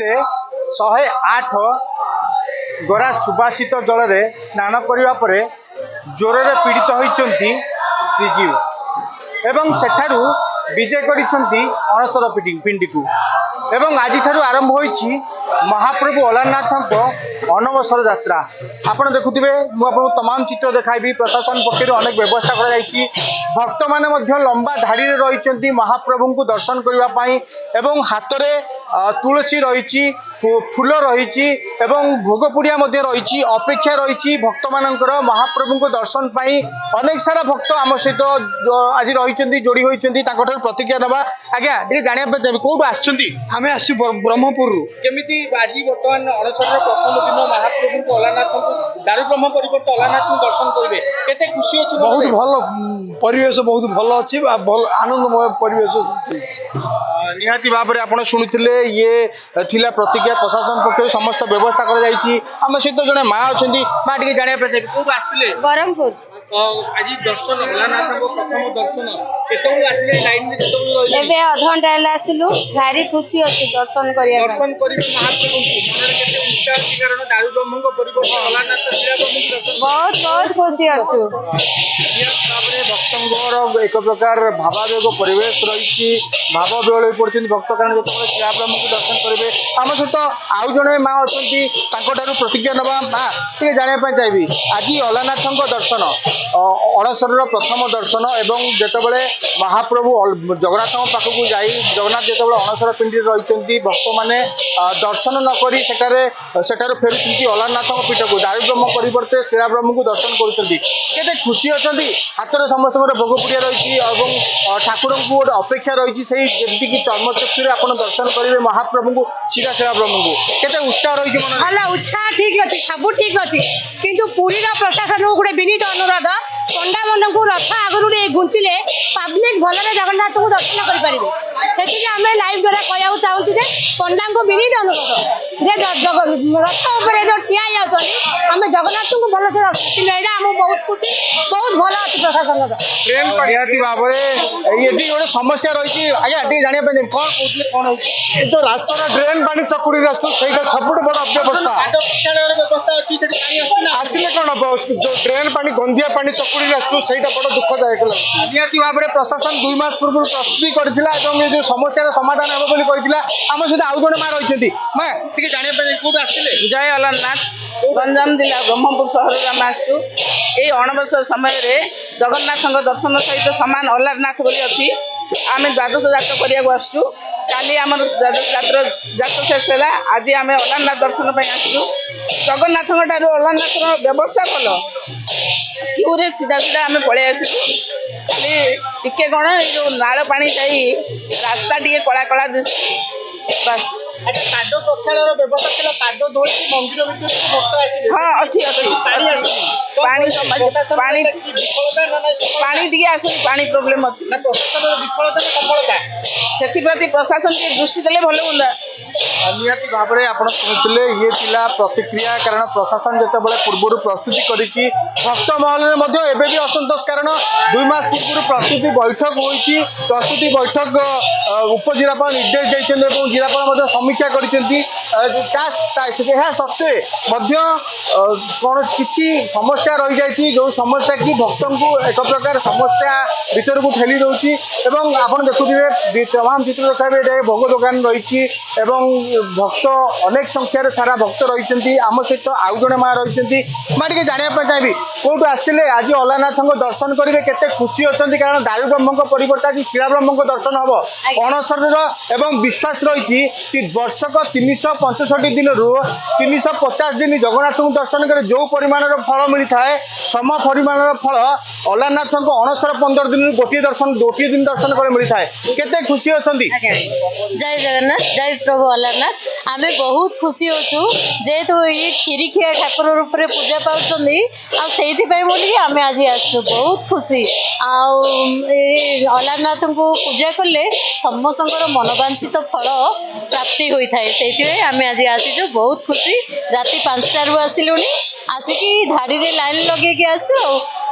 रे 108 गोरा सुबासित जल रे स्नान करने पर ज्वर रे पीड़ित होती श्रीजीव एवं सेठारु विजय करिसेंती अणसर पिंडी को एवं आज आरंभ होईछि महाप्रभु अलारनाथ अनवसर यात्रा। आपण देखुथिबे मु आपन तमाम चित्र देखाइबी। प्रशासन पक्षर अनेक व्यवस्था करा जायछि। भक्त माने मध्य लंबा धाड़ी रे रहिसेंती महाप्रभु को दर्शन करबा पई एवं हाथ रे तुलसी रही फूल रही एवं भोग पुड़िया रही अपेक्षा रही भक्त मानकर महाप्रभु को दर्शन पाई अनेक सारा भक्त आम सहित आज रही जोड़ी होती प्रतिज्ञा दबा। आज्ञा जाना कौटू आम आस ब्रह्मपुर केमी आज बर्तमान अणसर प्रथम दिन महाप्रभु को अलारनाथ दारू ब्रह्म परिवर्तन अलारनाथ को दर्शन करेंगे केते खुशी अच्छी बहुत भल परिवेश बहुत भल अच्छी आनंदमय परिवेश निहाती भाव में आप शुणुते ये थिला प्रतिज्ञा प्रशासन पक्ष समस्त व्यवस्था कर आम सहित जड़े माँ अच्छा माँ टी जाना कौन आसते बरहमपुर आज दर्शन अलारनाथ प्रथम दर्शन केतबेले आसले लाइन में केतबेले एबे आधा घंटा हेला आसिलु भारी खुशी अछि दर्शन करिया दर्शन करिवे महाप्रभु मनरे केते उत्साह अछि कारण दारू ब्रह्म को परिवर्तन अलारनाथ जिला ब्रह्म दर्शन बहुत बहुत खुशी अछि। तापरे भक्तंगर एक प्रकार भावावेग परिवेश रही भाव बेल पड़छन भक्त कारण जेतबेले जिला ब्रह्म को दर्शन करिवे आम सहित आउ जणे माँ अछंती ताको ठारू प्रतिज्ञा नबा माँ टे जानिया पय चाहिबी आज अलारनाथ दर्शन अणसर प्रथम दर्शन एवं जितेबाला महाप्रभु जगन्नाथ पाखक जाई जगन्नाथ जितेबाला अणसर पिंडी रही भक्त मैंने दर्शन नक सेठार फेरुंट अलारनाथ पीठ को दारू ब्रह्म परिवर्ते शिला ब्रह्म को दर्शन करते खुशी अच्छा हाथ में समस्त भोग पुड़िया रही ठाकुर को गोटे अपेक्षा रही जमीक चर्मचक्षु आप दर्शन करेंगे महाप्रभु को शिला शिला ब्रह्म को केते उत्साह रही भल उत्साह ठीक अच्छी सब ठीक अच्छी किंतु पुरी प्रशासन को गोटे विनीत अनुरोध पंडा मन को रथ आगुरी घुंचले पब्लिक भलरे जगन्नाथ को दर्शन करेंगे से आम लाइव द्वारा कहूँ चाहूँ पंडा को विनीत अनुरोध रथ उपर जो ठिया आम जगन्नाथ को भल से आम बहुत खुशी बहुत भल अच्छी प्रशासन भाव में ये गोटे समस्या रही आज्ञा जाना कौन जो रास्ता ड्रेन पानी चकुड़ी रास्ता से सब बड़ अव्यवस्था आसिले कौन जो ड्रेन पानी गंदिया पानी चकुड़ी रास्ता से बड़ दुखदायक निहाती भाव में प्रशासन 2 मास पूर्व प्रस्तुति करथिला एवं ये जो समस्या समाधान हम बोली कहथिला आम सहित आउ जणे मां रहिसेंती मां टिके जानिया पे कोड आसिले जय अलारनाथ गंजाम जिला ब्रह्मपुर सहर आम आसु ये अणबसर समय जगन्नाथ दर्शन सहित सामान अलारनाथ बोली अच्छी आम द्वादश जात करने आसु काली आम द्वादश जात शेष है आज आम अलारनाथ दर्शन आसु जगन्नाथ अलारनाथ व्यवस्था भल क्यू रे सीधा सीधा आम पलि आसु खाली टिके कौन जो नाल पानी जाई रास्ता टे कला कला बस हाँ अच्छी पानी टी आस पानी प्रोब्लेम अच्छी से प्रशासन की दृष्टि देले भल हुआ निहाती भाव में आप शुणुते ये थिला प्रतिक्रिया कारण प्रशासन जितेबाला पूर्व प्रस्तुति करिछि भक्त महल में भी असंतोष कारण 2 मास पूर्व प्रस्तुति बैठक होइछि प्रस्तुति बैठक उपजिलापाल निर्देश देइछन्ते जिलापाल समीक्षा करिसेंती सत्वे कौन किसी समस्या रही जाइए जो समस्या की भक्त को एक प्रकार समस्या भीतर को ठेली दौर आप देखुए तमाम चित्र देखा भोग दुकान रही भक्त अनेक संख्यार सारा भक्त रही आम सहित आउ जड़े माँ रही माँ टे जानापी चाहिए कौटू आसते आज अलारनाथ दर्शन करेंगे केते खुशी अच्छा कारण दारू ब्रह्म परिवर्तन आज शिला ब्रह्म दर्शन हम अणसर एवं विश्वास रही वर्षक 365 दिन रू 350 दिन जगन्नाथ को दर्शन करे जो परिमाण फल मिलता है सम परिमाण फल अलारनाथ को अणसर 15 दिन गोटे दिन दर्शन कर मिलता है केते खुशी अच्छा जय जगन्नाथ जय प्रभु अलारनाथ आम बहुत खुशी होचु जेहेतु ये खीरिखिया ठाकुर रूप में पूजा पाई बोलिए आम आज आसु बहुत खुशी अलारनाथ को पूजा कले समस्त मनोवांछित फल प्राप्ति होता है से आम आज आसीचु बहुत खुशी राति 5टारू आसिलुणी आसिकी धाड़ी रे लाइन लगे के आसु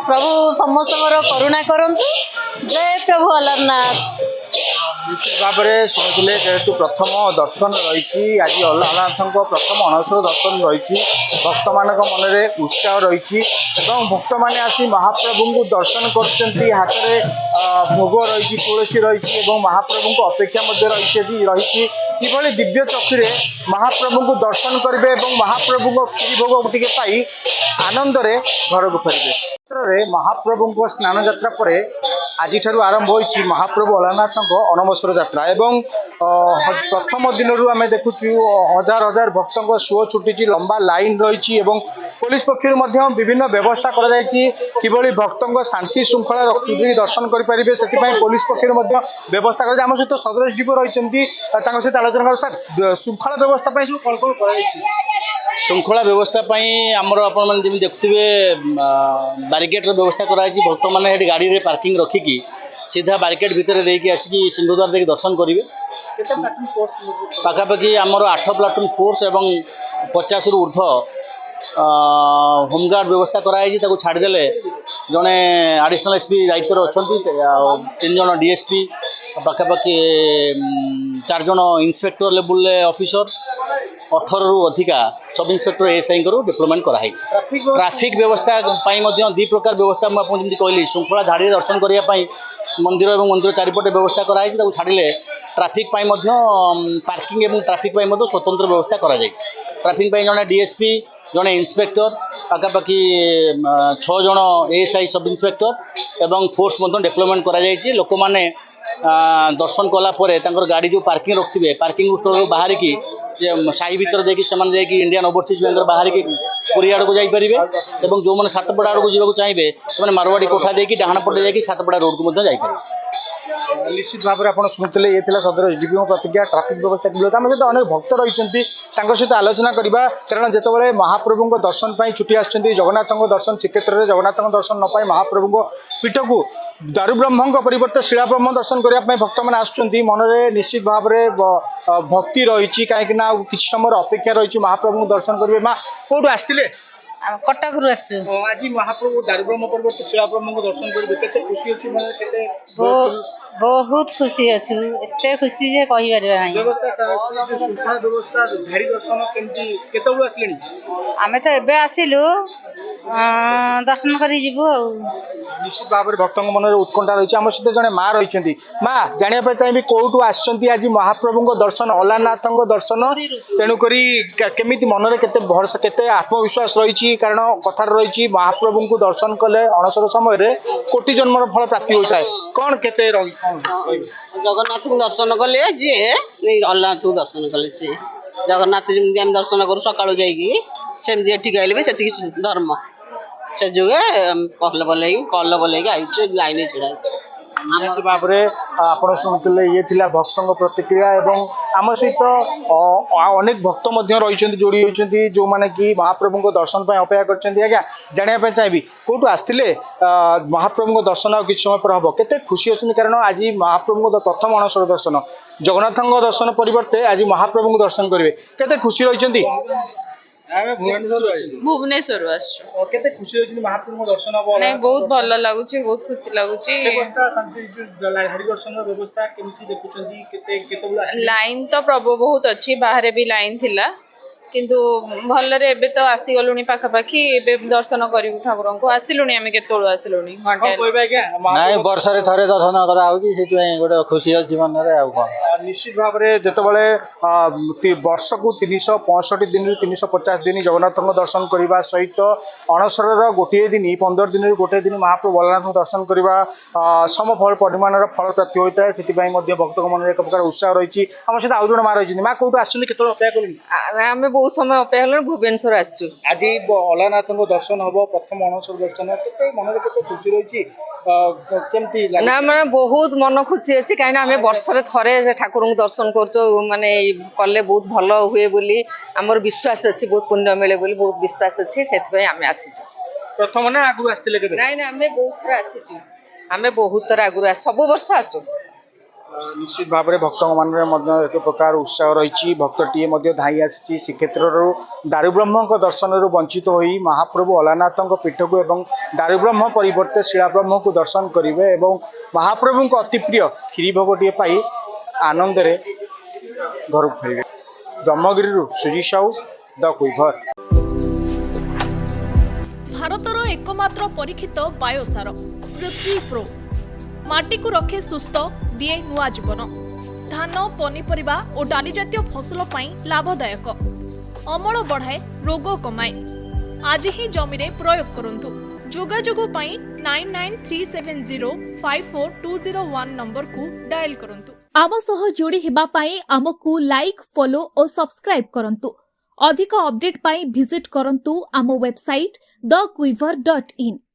प्रभु समस्त करुणा करंतु जय प्रभु अलारनाथ। निश्चित भाव में शुणुले जेहेतु प्रथम दर्शन रही आज अल्लाहनाथ प्रथम अणसर दर्शन रही भक्त मान मन में उत्साह रही भक्त मैंने आसी महाप्रभु को दर्शन कर हाथ में भोग रही तुलसी रही महाप्रभु को अपेक्षा रही किभली दिव्य चक्षुरे महाप्रभु को दर्शन करेंगे महाप्रभु को क्षीरी भोग टे पाई आनंद घर को फेरबे महाप्रभु स्नान यात्रा पर आज आरंभ होती महाप्रभु अलानाथ अणबसर यात्रा एवं प्रथम दिन आम देखु हजार हजार भक्तों सुओ छुटी लंबा लाइन रही पुलिस पक्षर विभिन्न व्यवस्था किभली भक्तों शांति श्रृंखला दर्शन करेंगे से पुलिस पक्षर व्यवस्था कर आम सहित सदर एसडीपी रही सहित आलोचना कर सर श्रृंखला व्यवस्था सब कौन कौन कर श्रृंखला व्यवस्था आमर आपण देखुए बारिकेड व्यवस्था कराई भक्त मैंने गाड़ी रे पार्किंग रखिकी सीधा बारिकेड भितर देकी आसिकी सिंहद्वार देकी दर्शन करेंगे पाखापाखि आमर 8 प्लाटून फोर्स एवं 50 रु ऊर्ध्व होमगार्ड व्यवस्था कराई छाड़देले जड़े आडिशनल एसपी दायित्व अच्छा 3 जन डीएसपी पाखापाखि 4 जन इन्स्पेक्टर लेवल ऑफिसर 18 रु अधिका सब इन्स्पेक्टर एएसआई डिप्लोमेंट कराई ट्राफिक व्यवस्था दी प्रकार व्यवस्था मुझे कहली श्रृंखला धाड़ी दर्शन करने मंदिर और मंदिर चारिपटे व्यवस्था कराई छाड़े ट्राफिक पार्किंग एवं ट्राफिक स्वतंत्र व्यवस्था करा ट्राफिक जड़े डीएसपी जड़े इन्स्पेक्टर पाखापाखि 6 जन एएसआई सब इन्स्पेक्टर एवं फोर्स डिप्लोमेंट करा लोक मैंने दर्शन कलापर गाड़ी जो पार्किंग रखिए पार्किंग स्टोर बाहर की साई भर देखिए इंडियन ओवरसीज बैंक बाहर की पुरी आड़ को जापर जो मैंने सातपड़ा आड़ को जावाक चाहिए से मारवाड़ी कोठा देखिए डाण पटे जाकि सातपड़ा रोड को जापर निश्चित भाव में आप शुणुले ये सदर एसडीपी प्रतिज्ञा ट्राफिक व्यवस्था आम सहित अनेक भक्त रही सहित आलोचना करवा कारण जिते महाप्रभु दर्शन पर छुट्टी आसछन्ति जगन्नाथ दर्शन श्रीक्षेत्र में जगन्नाथ दर्शन न पाई महाप्रभु पीठ को दारुब्रह्म परिवर्ते शिलाब्रह्म दर्शन करने भक्त मैंने आसुँच मन में निश्चित भाव में भक्ति रही कहीं किसी समय अपेक्षा रही महाप्रभु दर्शन करेंगे माँ कौटू आसते कटक रु आसु आज महाप्रभु दारुब्रह्म परिवर्ते शिलाब्रह्म को दर्शन करेंगे केते खुशी अच्छी मन बहुत खुशी अच्छु एते खुशी जे कहि परिबा नाही व्यवस्था व्यवस्था धाड़ी दर्शन केमती केतबु आसलेनी आमे तो एबे आसिलु दर्शन करी जीवु आ निश्चित भाव में भक्तों मन में उत्कंठा रही आम सहित जड़े माँ रही माँ जानापी चाहिए कौटू आसछन्ति आज महाप्रभु दर्शन अलानाथ दर्शन तेणुक केमी मन में केते भरोसा केते आत्मविश्वास रही कारण कथार रही महाप्रभु को दर्शन कले अणसर समय कोटि जन्मर फल प्राप्ति होता है कौन केते जगन्नाथ को दर्शन कले जी अल्लाह को दर्शन कले सी जगन्नाथ जमी आम दर्शन करूँ सकालू जामती एठिक आइले से धर्म से जुगे कल बोल लाइन छिड़ा निश्चित भाव में आप शुणुले ये भक्तों प्रतिक्रिया एवं आम सहित अनेक भक्त रही जोड़ी होती जो मैंने कि महाप्रभु को दर्शन पर अपेक्षा कर जानापी चाहिए कौटू आसते महाप्रभु को दर्शन आ किसी समय पर हम केते खुशी अच्छी कारण आज महाप्रभु को प्रथम अणसर दर्शन जगन्नाथ दर्शन परिवर्ते आज महाप्रभु को दर्शन करेंगे केते खुशी रही भुवनेश्वर केते खुशी रही महाप्रभु दर्शन हम नहीं बहुत भल लगुच बहुत खुशी लगुच व्यवस्था शांति हरि दर्शन व्यवस्था केमती देखुछंती केते केते लाइन तो प्रभु बहुत अच्छी बाहर भी लाइन थिला किंतु भलरे एबे तो आसी गलुनी पाखापाखि एबे दर्शन करू ठाकुर को आसिलुनी आमे केतोळु आसिलुनी घंटे नाई वर्ष रे थरे दर्शन करा होगी सेति गोटे खुशी अछि मन रे आ कोन निश्चित भाव में जिते वर्ष को 365 दिन 350 दिन जगन्नाथ दर्शन करने सहित अणसर गोटे दिन 15 दिन गोटे दिन महाप्रभु अलानाथ दर्शन करने समफल परिमाण फल प्राप्ति होता है से भक्त मन में एक प्रकार उत्साह रही आम सहित आउ जन माँ रही माँ कौटू आस अपेक्षा कर बहुत समय अपेक्षा कलु भुवनेश्वर आसु आज अलानाथ दर्शन हम प्रथम अणसर दर्शन के मन में केते खुशी रही केमती ना माने बहुत मन खुशी अच्छी कहीं आम वर्ष थे ठाकुर को दर्शन कर माने कले बहुत भल हुए बोली आमर विश्वास अच्छी बहुत पुण्य मिले बोली बहुत विश्वास अच्छी से आम आसी प्रथम ना आगु आसते नाई आम बहुत थर आसी आम बहुत थर आगु सब वर्ष आसु निश्चित भाव में भक्त मन एक प्रकार उत्साह रही भक्तटीए धाई आसी श्रीक्षेत्र दारुब्रह्म दर्शन वंचित हो महाप्रभु अलानाथ पीठ को एवं दारुब्रह्म परिवर्ते शिलाब्रह्म को दर्शन करेंगे महाप्रभु को अति प्रिय क्षीरी भोग टे पाई ଆନନ୍ଦରେ ଘରକୁ ଫେରିବେ। ବ୍ରହ୍ମଗିରିରୁ ସୁଜିତ ସାହୁ, ଦ କୁଇଭର। ଭାରତର ଏକମାତ୍ର ପରୀକ୍ଷିତ ବାୟୋସାର ପୃଥ୍ୱୀ ପ୍ରୋ ମାଟିକୁ ରଖେ ସୁସ୍ଥ, ଦିଏ ନୂଆ ଜୀବନ। ଧାନ, ପନିପରିବା ଓ ଡାଲି ଜାତୀୟ ଫସଲ ପାଇଁ ଲାଭଦାୟକ, ଅମଳ ବଢ଼ାଏ, ରୋଗ କମାଏ। ଆଜି ହିଁ ଜମିରେ ପ୍ରୟୋଗ କରନ୍ତୁ। ଯୋଗାଯୋଗ ପାଇଁ 9937054201 ନମ୍ବରକୁ ଡାଏଲ୍ କରନ୍ତୁ। ଆମ ସହ ଯୋଡ଼ି ହେବା ପାଇଁ ଆମକୁ ଲାଇକ୍, ଫଲୋ ଓ ସବସ୍କ୍ରାଇବ୍ କରନ୍ତୁ। ଅଧିକ ଅପଡେଟ୍ ପାଇଁ ଭିଜିଟ୍ କରନ୍ତୁ ଆମ ୱେବସାଇଟ୍ thequiver.in।